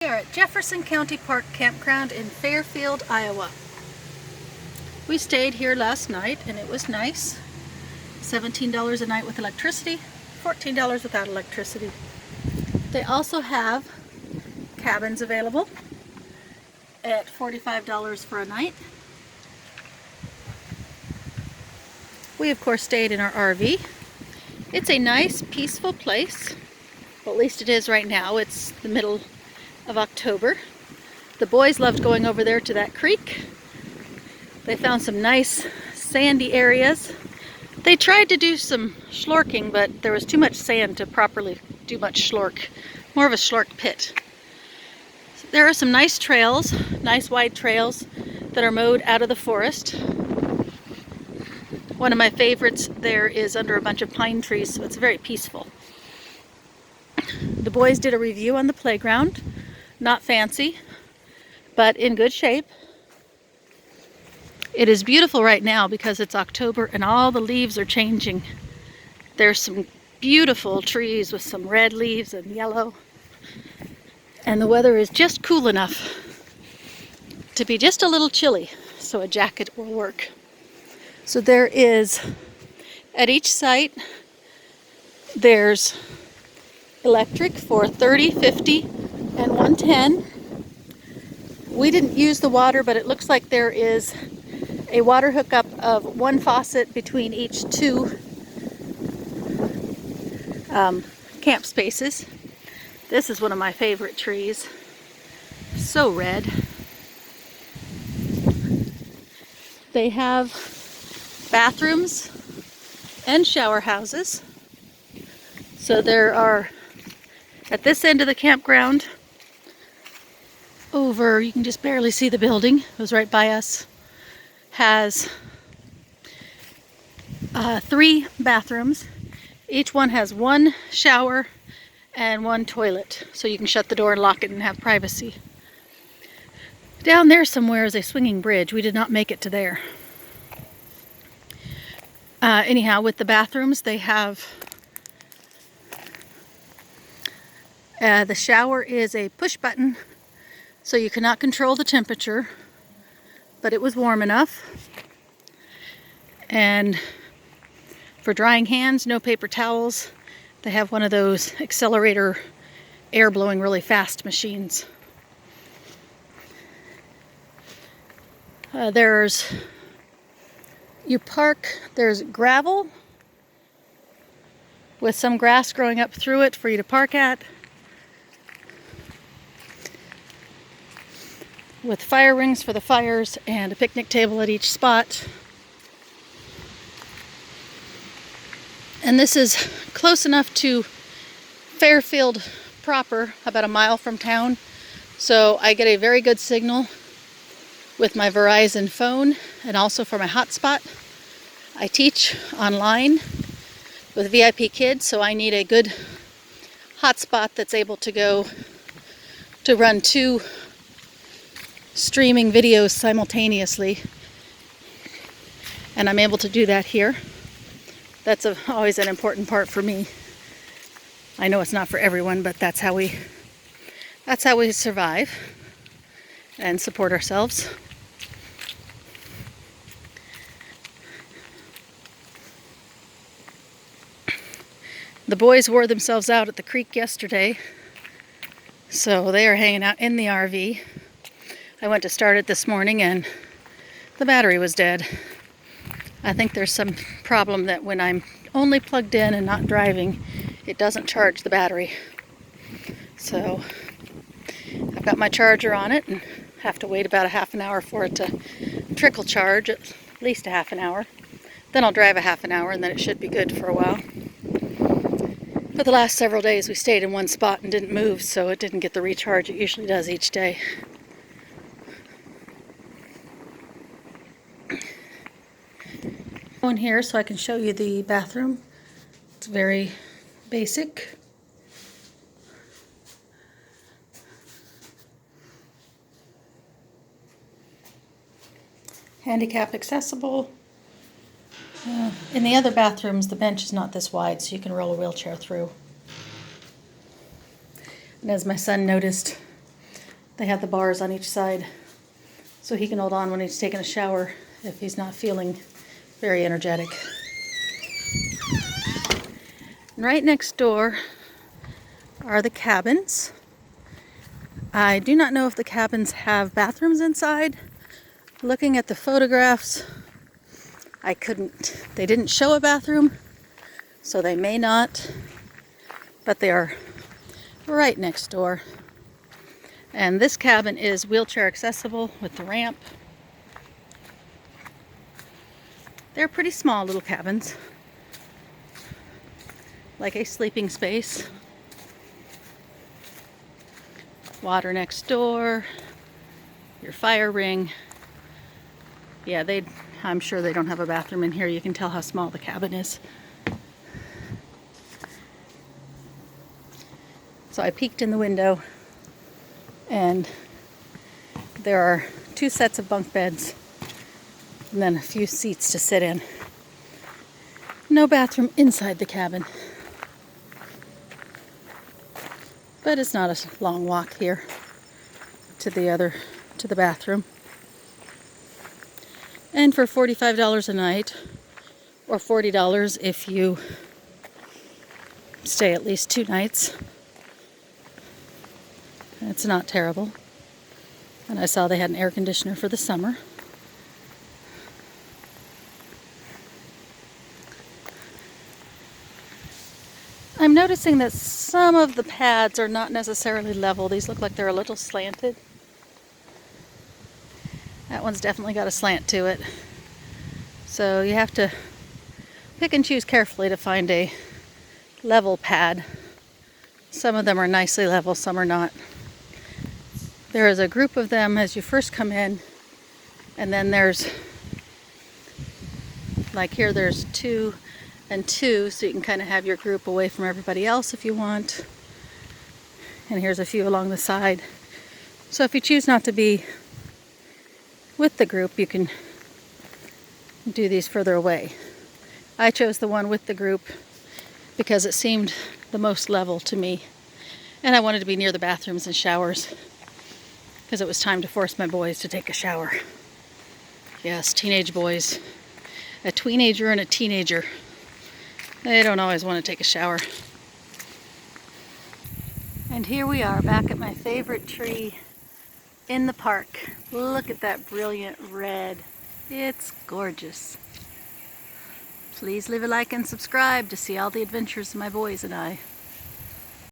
We are at Jefferson County Park Campground in Fairfield, Iowa. We stayed here last night and it was nice. $17 a night with electricity, $14 without electricity. They also have cabins available at $45 for a night. We of course stayed in our RV. It's a nice, peaceful place. Well, at least it is right now. It's the middle of October. The boys loved going over there to that creek. They found some nice sandy areas. They tried to do some schlorking, but there was too much sand to properly do much schlork. More of a schlork pit. There are some nice trails, nice wide trails that are mowed out of the forest. One of my favorites there is under a bunch of pine trees, so it's very peaceful. The boys did a review on the playground. Not fancy, but in good shape. It is beautiful right now because it's October and all the leaves are changing. There's some beautiful trees with some red leaves and yellow. And the weather is just cool enough to be just a little chilly, so a jacket will work. So there is, at each site, there's electric for 30, 50, and 110. We didn't use the water, but it looks like there is a water hookup of one faucet between each two camp spaces. This is one of my favorite trees. So red. They have bathrooms and shower houses. So there are, at this end of the campground, over, you can just barely see the building, it was right by us, has 3 bathrooms. Each one has 1 shower and 1 toilet, so you can shut the door and lock it and have privacy. Down there somewhere is a swinging bridge. We did not make it to there. Anyhow, with the bathrooms, they have the shower is a push button, so you cannot control the temperature, but it was warm enough. And for drying hands, no paper towels. They have one of those accelerator air blowing really fast machines. There's gravel with some grass growing up through it for you to park at. With fire rings for the fires and a picnic table at each spot. And this is close enough to Fairfield proper, about a mile from town. So I get a very good signal with my Verizon phone and also for my hotspot. I teach online with VIP kids, so I need a good hotspot that's able to go to run 2 streaming videos simultaneously, and I'm able to do that here. That's always an important part for me. I know it's not for everyone, but that's how we survive and support ourselves. The boys wore themselves out at the creek yesterday, so they are hanging out in the RV. I went to start it this morning and the battery was dead. I think there's some problem that when I'm only plugged in and not driving, it doesn't charge the battery. So I've got my charger on it and have to wait about a half an hour for it to trickle charge, at least a half an hour. Then I'll drive a half an hour and then it should be good for a while. For the last several days we stayed in one spot and didn't move, so it didn't get the recharge it usually does each day. Go in here so I can show you the bathroom. It's very basic. Handicap accessible. In the other bathrooms, the bench is not this wide, so you can roll a wheelchair through. And as my son noticed, They have the bars on each side so he can hold on when he's taking a shower if he's not feeling very energetic. Right next door are the cabins. I do not know if the cabins have bathrooms inside. Looking at the photographs, they didn't show a bathroom, so they may not, but they are right next door. And this cabin is wheelchair accessible with the ramp. They're pretty small little cabins, like a sleeping space. Water next door, your fire ring. Yeah, I'm sure they don't have a bathroom in here. You can tell how small the cabin is. So I peeked in the window, and there are 2 sets of bunk beds and then a few seats to sit in. No bathroom inside the cabin. But it's not a long walk here to the bathroom. And for $45 a night, or $40 if you stay at least 2 nights, it's not terrible. And I saw they had an air conditioner for the summer. I'm noticing that some of the pads are not necessarily level. These look like they're a little slanted. That one's definitely got a slant to it. So you have to pick and choose carefully to find a level pad. Some of them are nicely level, some are not. There is a group of them as you first come in, and then there's, like here, there's 2 and 2, so you can kind of have your group away from everybody else if you want. And here's a few along the side. So if you choose not to be with the group, you can do these further away. I chose the one with the group because it seemed the most level to me. And I wanted to be near the bathrooms and showers because it was time to force my boys to take a shower. Yes, teenage boys. A tweenager and a teenager. They don't always want to take a shower. And here we are back at my favorite tree in the park. Look at that brilliant red. It's gorgeous. Please leave a like and subscribe to see all the adventures of my boys and I.